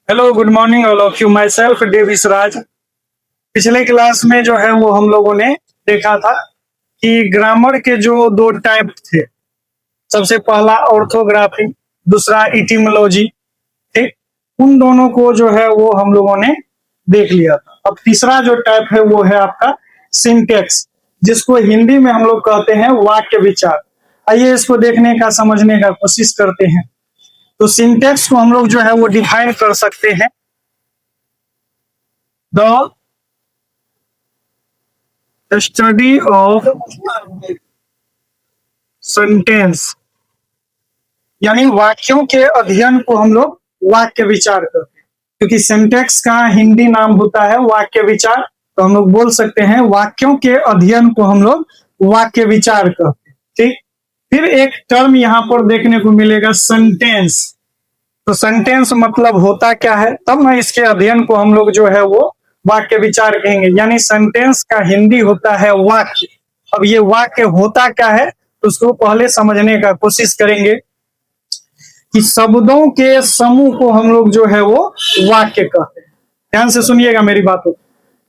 Hello good morning all of you. My self Davis Raj. पिछले class में जो है वो हम लोगों ने देखा था कि ग्रामर के जो दो टाइप थे। सबसे पहला ऑर्थोग्राफी, दूसरा इटिमोलॉजी। ठीक, उन दोनों को जो है वो हम लोगों ने देख लिया था। अब तीसरा जो टाइप है वो है आपका सिंटेक्स, जिसको हिंदी में हम लोग कहते हैं वाक्य विचार। आइए इसको देखने का समझने का कोशिश करते हैं। तो सिंटेक्स को हम लोग जो है वो डिफाइन कर सकते हैं द स्टडी ऑफ सेंटेंस, यानी वाक्यों के अध्ययन को हम लोग वाक्य विचार करते हैं। क्योंकि सिंटेक्स का हिंदी नाम होता है वाक्य विचार, तो हम लोग बोल सकते हैं वाक्यों के अध्ययन को हम लोग वाक्य विचार करते हैं। ठीक, फिर एक टर्म यहाँ पर देखने को मिलेगा सेंटेंस। तो सेंटेंस मतलब होता क्या है, तब ना इसके अध्ययन को हम लोग जो है वो वाक्य विचार कहेंगे। यानी सेंटेंस का हिंदी होता है वाक्य। अब ये वाक्य होता क्या है तो उसको पहले समझने का कोशिश करेंगे कि शब्दों के समूह को हम लोग जो है वो वाक्य कहते हैं। ध्यान से सुनिएगा मेरी बातों।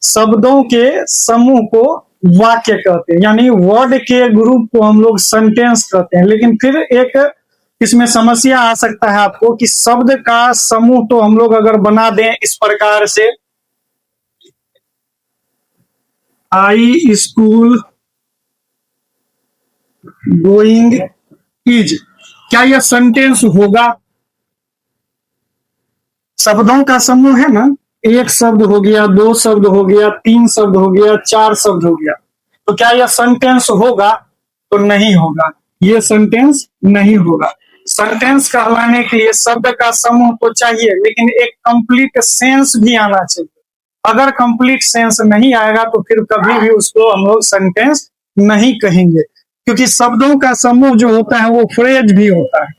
शब्दों के समूह को वाक्य कहते हैं, यानी वर्ड के ग्रुप को हम लोग सेंटेंस कहते हैं। लेकिन फिर एक इसमें समस्या आ सकता है आपको कि शब्द का समूह तो हम लोग अगर बना दें इस प्रकार से, आई स्कूल गोइंग इज, क्या यह सेंटेंस होगा? शब्दों का समूह है ना, एक शब्द हो गया, दो शब्द हो गया, तीन शब्द हो गया, चार शब्द हो गया, तो क्या यह सेंटेंस होगा? तो नहीं होगा, ये सेंटेंस नहीं होगा। सेंटेंस कहलाने के लिए शब्द का समूह तो चाहिए, लेकिन एक कंप्लीट सेंस भी आना चाहिए। अगर कंप्लीट सेंस नहीं आएगा तो फिर कभी भी उसको हम लोग सेंटेंस नहीं कहेंगे। क्योंकि शब्दों का समूह जो होता है वो फ्रेज भी होता है।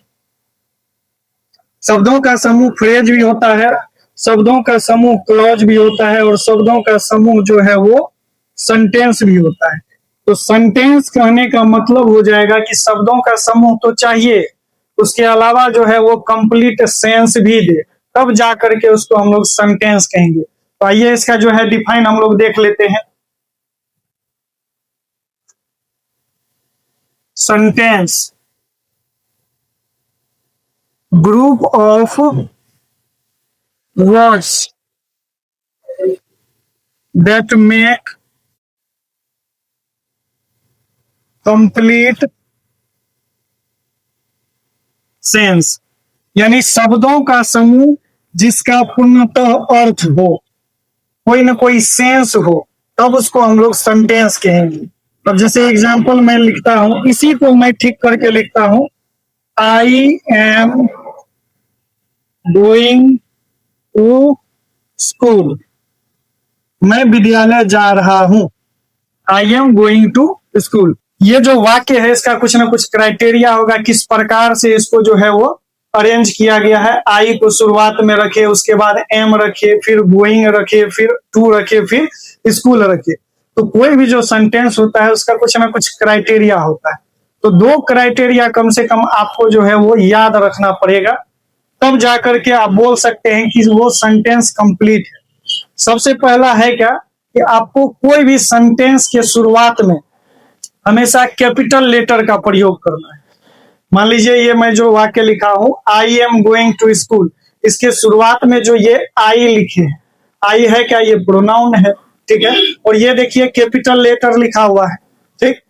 शब्दों का समूह फ्रेज भी होता है, शब्दों का समूह क्लॉज भी होता है, और शब्दों का समूह जो है वो सेंटेंस भी होता है। तो सेंटेंस कहने का मतलब हो जाएगा कि शब्दों का समूह तो चाहिए, उसके अलावा जो है वो कंप्लीट सेंस भी दे, तब जा करके उसको हम लोग सेंटेंस कहेंगे। तो आइए इसका जो है डिफाइन हम लोग देख लेते हैं। Sentence, group of words that make complete sense, यानी शब्दों का समूह जिसका पूर्णतः अर्थ हो, कोई ना कोई सेंस हो, तब उसको हम लोग सेंटेंस कहेंगे। अब जैसे एग्जांपल मैं लिखता हूं, इसी को मैं ठीक करके लिखता हूं, I am going to school, मैं विद्यालय जा रहा हूं। I am going to school, ये जो वाक्य है इसका कुछ ना कुछ क्राइटेरिया होगा, किस प्रकार से इसको जो है वो अरेंज किया गया है। आई को शुरुआत में रखे, उसके बाद एम रखे, फिर गोइंग रखे, फिर टू रखे, फिर स्कूल रखे। तो कोई भी जो सेंटेंस होता है उसका कुछ ना कुछ क्राइटेरिया होता है। तो दो क्राइटेरिया कम से कम आपको जो है वो याद रखना पड़ेगा, तब जाकर के आप बोल सकते हैं कि वो सेंटेंस कंप्लीट है। सबसे पहला है क्या कि आपको कोई भी सेंटेंस के शुरुआत में हमेशा कैपिटल लेटर का प्रयोग करना है। मान लीजिए ये मैं जो वाक्य लिखा हूं, I am going to school, इसके शुरुआत में जो ये आई लिखे हैं, आई है क्या? ये प्रोनाउन है, ठीक है। और ये देखिए कैपिटल लेटर लिखा हुआ है, ठीक।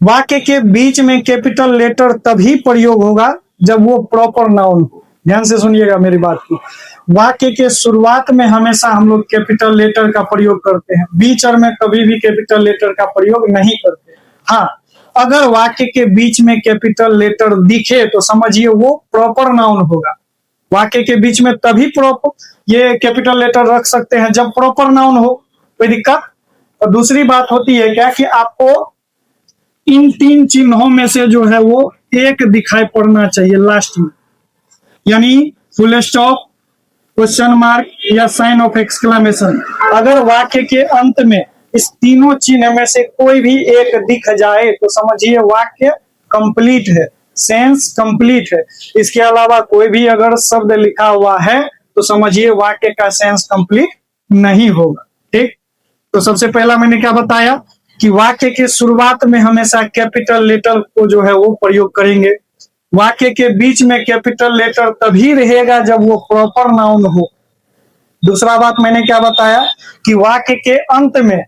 वाक्य के बीच में कैपिटल लेटर तभी प्रयोग होगा जब वो प्रॉपर नाउन हो। ध्यान से सुनिएगा मेरी बात को। वाक्य के शुरुआत में हमेशा हम लोग कैपिटल लेटर का प्रयोग करते हैं, बीच और में कभी भी कैपिटल लेटर का प्रयोग नहीं करते। हाँ, अगर वाक्य के बीच में कैपिटल लेटर दिखे तो समझिए वो प्रॉपर नाउन होगा। वाक्य के बीच में तभी प्रॉपर ये कैपिटल लेटर रख सकते हैं जब प्रॉपर नाउन हो, कोई दिक्कत। और दूसरी बात होती है क्या कि आपको इन तीन चिन्हों में से जो है वो एक दिखाई पड़ना चाहिए लास्ट में, यानी फुल स्टॉप, क्वेश्चन मार्क या साइन ऑफ एक्सक्लेमेशन। अगर वाक्य के अंत में इस तीनों चिन्ह में से कोई भी एक दिख जाए तो समझिए वाक्य कंप्लीट है, सेंस कंप्लीट है। इसके अलावा कोई भी अगर शब्द लिखा हुआ है तो समझिए वाक्य का सेंस कंप्लीट नहीं होगा। ठीक, तो सबसे पहला मैंने क्या बताया कि वाक्य के शुरुआत में हमेशा कैपिटल लेटर को जो है वो प्रयोग करेंगे। वाक्य के बीच में कैपिटल लेटर तभी रहेगा जब वो प्रॉपर नाउन हो। दूसरा बात मैंने क्या बताया कि वाक्य के अंत में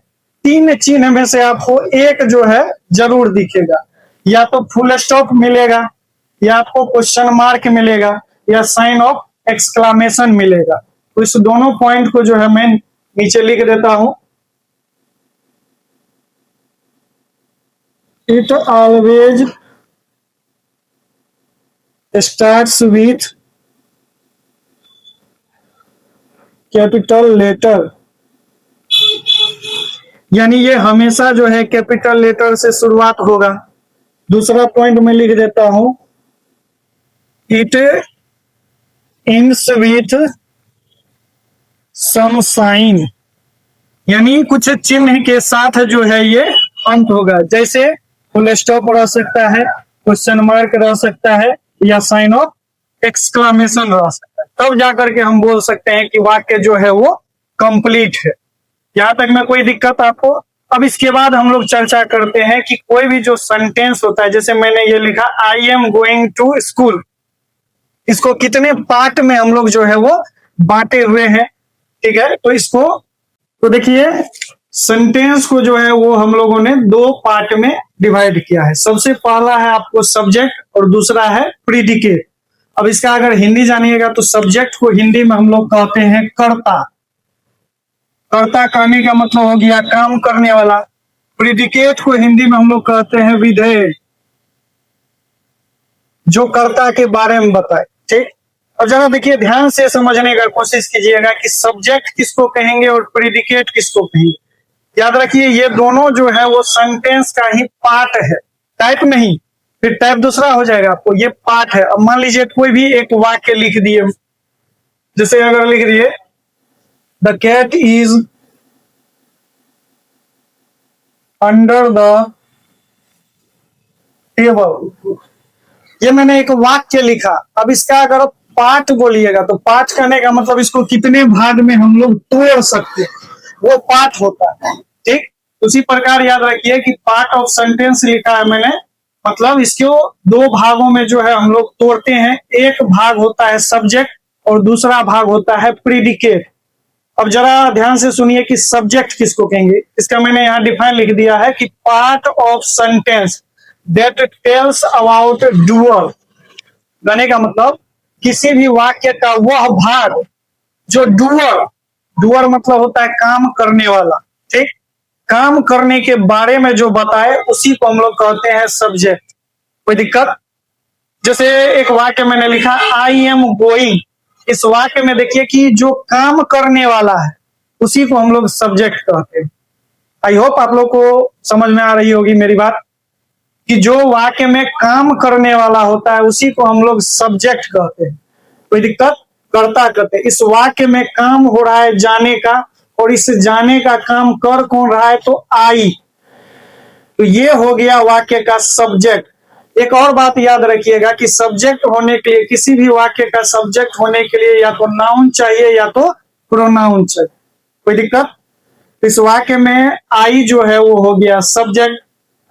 3 चिन्ह में से आपको एक जो है जरूर दिखेगा, या तो फुल स्टॉप मिलेगा, या आपको क्वेश्चन मार्क मिलेगा, या साइन ऑफ एक्सक्लामेशन मिलेगा। तो इस दोनों पॉइंट को जो है मैं नीचे लिख देता हूं। It always starts with capital letter, यानी ये हमेशा जो है कैपिटल लेटर से शुरुआत होगा। दूसरा पॉइंट मैं लिख देता हूं, it ends with some sign, यानी कुछ चिन्ह के साथ जो है ये अंत होगा। जैसे फुल स्टॉप रह सकता है, क्वेश्चन मार्क रह सकता है, या साइन ऑफ एक्सक्लामेशन रह सकता है। तब जाकर के हम बोल सकते हैं कि वाक्य जो है वो कंप्लीट है। यहां तक में कोई दिक्कत आपको? अब इसके बाद हम लोग चर्चा करते हैं कि कोई भी जो सेंटेंस होता है, जैसे मैंने ये लिखा I am going to school, इसको कितने पार्ट में हम लोग जो है वो बांटे हुए हैं। ठीक है, तो इसको तो देखिए सेंटेंस को जो है वो हम लोगों ने 2 पार्ट में डिवाइड किया है। सबसे पहला है आपको सब्जेक्ट और दूसरा है प्रीडिकेट। अब इसका अगर हिंदी जानिएगा तो सब्जेक्ट को हिंदी में हम लोग कहते हैं कर्ता। कर्ता कहने का मतलब हो गया काम करने वाला। प्रीडिकेट को हिंदी में हम लोग कहते हैं विधेय, जो कर्ता के बारे में बताए। ठीक, अब जरा देखिए ध्यान से समझने का कोशिश कीजिएगा कि सब्जेक्ट किसको कहेंगे और प्रीडिकेट किसको कहेंगे। याद रखिए ये दोनों जो है वो सेंटेंस का ही पार्ट है, टाइप नहीं। फिर टाइप दूसरा हो जाएगा आपको, ये पार्ट है। अब मान लीजिए कोई भी एक वाक्य लिख दिए, जैसे अगर लिख दिए the cat is under the table, ये मैंने एक वाक्य लिखा। अब इसका अगर पार्ट बोलिएगा तो पार्ट कहने का मतलब इसको कितने भाग में हम लोग तोड़ सकते हैं, वो पार्ट होता है। ठीक, उसी प्रकार याद रखिए कि पार्ट ऑफ सेंटेंस लिखा है मैंने, मतलब इसको 2 भागों में जो है हम लोग तोड़ते हैं। एक भाग होता है सब्जेक्ट और दूसरा भाग होता है प्रीडिकेट। अब जरा ध्यान से सुनिए कि सब्जेक्ट किसको कहेंगे। इसका मैंने यहाँ डिफाइन लिख दिया है कि part of sentence that tells about doer, कहने का मतलब किसी भी वाक्य का वह भाग जो डूअर, डूअर मतलब होता है काम करने वाला। ठीक, काम करने के बारे में जो बताए उसी को हम लोग कहते हैं सब्जेक्ट। कोई दिक्कत? जैसे एक वाक्य मैंने लिखा आई एम गोइंग, इस वाक्य में देखिए कि जो काम करने वाला है उसी को हम लोग सब्जेक्ट कहते हैं। आई होप आप लोग को समझ में आ रही होगी मेरी बात, कि जो वाक्य में काम करने वाला होता है उसी को हम लोग सब्जेक्ट कहते हैं। कोई दिक्कत? कर्ता कहते हैं। इस वाक्य में काम हो रहा है जाने का, और इस जाने का काम कर कौन रहा है? तो आई। तो ये हो गया वाक्य का सब्जेक्ट। एक और बात याद रखिएगा कि सब्जेक्ट होने के लिए, किसी भी वाक्य का सब्जेक्ट होने के लिए या तो नाउन चाहिए या तो प्रोनाउन चाहिए। कोई दिक्कत? इस वाक्य में आई जो है वो हो गया सब्जेक्ट।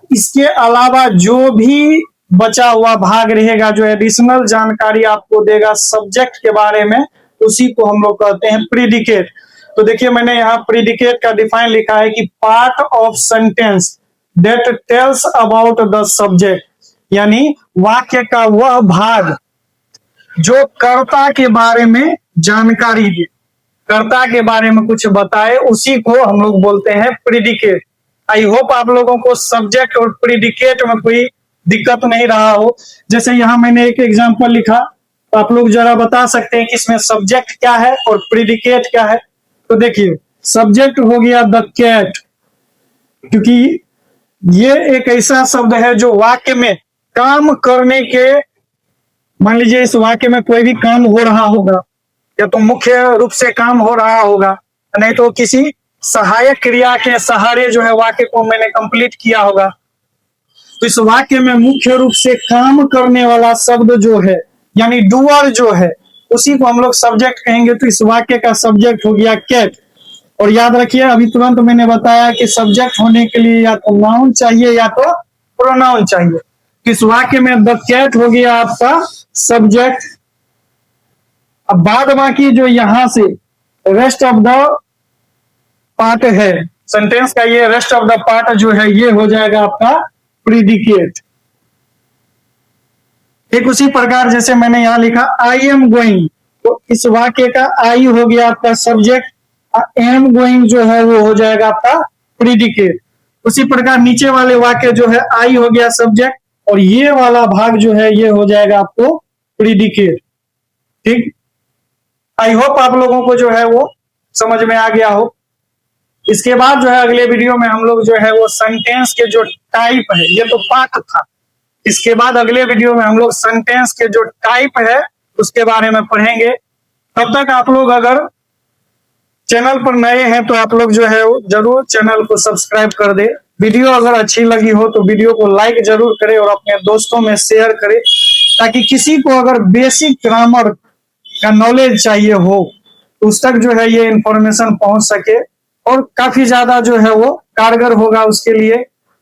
इसके अलावा जो भी बचा हुआ भाग रहेगा, जो एडिशनल जानकारी आपको देगा सब्जेक्ट के बारे में, उसी को हम लोग कहते हैं प्रीडिकेट। तो देखिए मैंने यहाँ प्रीडिकेट का डिफाइन लिखा है कि part of sentence that tells about the subject, यानी वाक्य का वह भाग जो कर्ता के बारे में जानकारी दे, कर्ता के बारे में कुछ बताए, उसी को हम लोग बोलते हैं प्रीडिकेट। आई होप आप लोगों को सब्जेक्ट और प्रीडिकेट में कोई दिक्कत नहीं रहा हो। जैसे यहाँ मैंने एक एग्जांपल लिखा, तो आप लोग जरा बता सकते हैं कि इसमें सब्जेक्ट क्या है और प्रीडिकेट क्या है। तो देखिए सब्जेक्ट हो गया द कैट, क्योंकि ये एक ऐसा शब्द है जो वाक्य में काम करने के, मान लीजिए इस वाक्य में कोई भी काम हो रहा होगा, या तो मुख्य रूप से काम हो रहा होगा, नहीं तो किसी सहायक क्रिया के सहारे जो है वाक्य को मैंने कंप्लीट किया होगा। तो इस वाक्य में मुख्य रूप से काम करने वाला शब्द जो है, यानी डूअर जो है, उसी को हम लोग सब्जेक्ट कहेंगे। तो इस वाक्य का सब्जेक्ट हो गया कैट। और याद रखिए अभी तुरंत मैंने बताया कि सब्जेक्ट होने के लिए या तो नाउन चाहिए या तो प्रोनाउन चाहिए। इस वाक्य में द कैट हो गया आपका सब्जेक्ट। अब बाद बाकी जो यहां से रेस्ट ऑफ द पार्ट है सेंटेंस का, ये रेस्ट ऑफ द पार्ट जो है ये हो जाएगा आपका प्रीडिकेट। एक उसी प्रकार जैसे मैंने यहां लिखा आई एम गोइंग, तो इस वाक्य का आई हो गया आपका सब्जेक्ट, एम गोइंग जो है वो हो जाएगा आपका प्रीडिकेट। उसी प्रकार नीचे वाले वाक्य जो है आई हो गया सब्जेक्ट और ये वाला भाग जो है ये हो जाएगा आपको प्रीडिकेट। ठीक, आई होप आप लोगों को जो है वो समझ में आ गया हो। इसके बाद जो है अगले वीडियो में हम लोग जो है वो सेंटेंस के जो टाइप है, ये तो पार्ट था, इसके बाद अगले वीडियो में हम लोग सेंटेंस के जो टाइप है उसके बारे में पढ़ेंगे। तब तक आप लोग अगर चैनल पर नए हैं तो आप लोग जो है जरूर चैनल को सब्सक्राइब कर दे। वीडियो अगर अच्छी लगी हो तो वीडियो को लाइक जरूर करें और अपने दोस्तों में शेयर करें, ताकि किसी को अगर बेसिक ग्रामर का नॉलेज चाहिए हो तो उस तक जो है ये इंफॉर्मेशन पहुंच सके और काफी ज्यादा जो है वो कारगर होगा उसके लिए।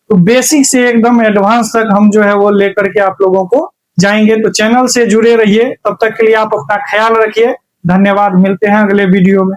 तो बेसिक से एकदम एडवांस तक हम जो है वो लेकर के आप लोगों को जाएंगे। तो चैनल से जुड़े रहिए। तब तक के लिए आप अपना ख्याल रखिए। धन्यवाद, मिलते हैं अगले वीडियो में।